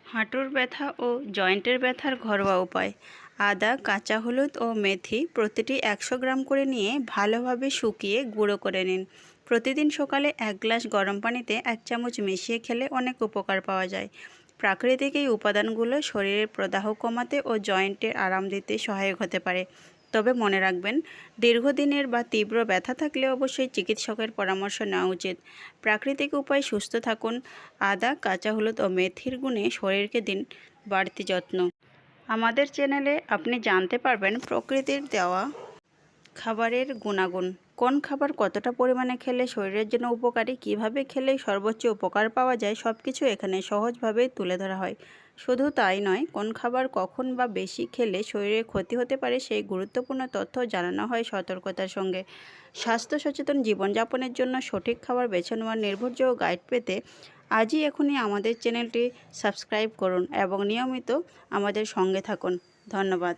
হাঁটুর ব্যথা ও জয়েন্টের ব্যথার ঘরোয়া উপায়। আদা, কাঁচা হলুদ ও মেথি প্রতিটি 100 গ্রাম করে নিয়ে ভালোভাবে শুকিয়ে গুঁড়ো করে নিন। প্রতিদিন সকালে 1 গ্লাস গরম পানিতে 1 চামচ মিশিয়ে খেলে অনেক উপকার পাওয়া যায়। প্রাকৃতিক এই উপাদানগুলো শরীরের প্রদাহ কমাতে ও জয়েন্টে আরাম দিতে সহায়ক হতে পারে। তবে মনে রাখবেন, দীর্ঘদিনের বা তীব্র ব্যথা থাকলে অবশ্যই চিকিৎসকের পরামর্শ নেওয়া উচিত। প্রাকৃতিক উপায়ে সুস্থ থাকুন। আদা, কাঁচা হলুদ ও মেথির গুণে শরীরকে দিন বাড়তি যত্ন। আমাদের চ্যানেলে আপনি জানতে পারবেন প্রকৃতির দেওয়া খাবারের গুণাগুণ, কোন খাবার কতটা পরিমাণে খেলে শরীরের জন্য উপকারী, কিভাবে খেলে সর্বোচ্চ উপকার পাওয়া যায়, সব কিছু এখানে সহজভাবে তুলে ধরা হয়। শুধু তাই নয়, কোন খাবার কখন বা বেশি খেলে শরীরে ক্ষতি হতে পারে সেই গুরুত্বপূর্ণ তথ্য জানানো হয় সতর্কতার সঙ্গে। স্বাস্থ্য সচেতন জীবনযাপনের জন্য সঠিক খাবার বেছে নেওয়ার নির্ভরযোগ্য গাইড পেতে আজই এখনই আমাদের চ্যানেলটি সাবস্ক্রাইব করুন এবং নিয়মিত আমাদের সঙ্গে থাকুন। ধন্যবাদ।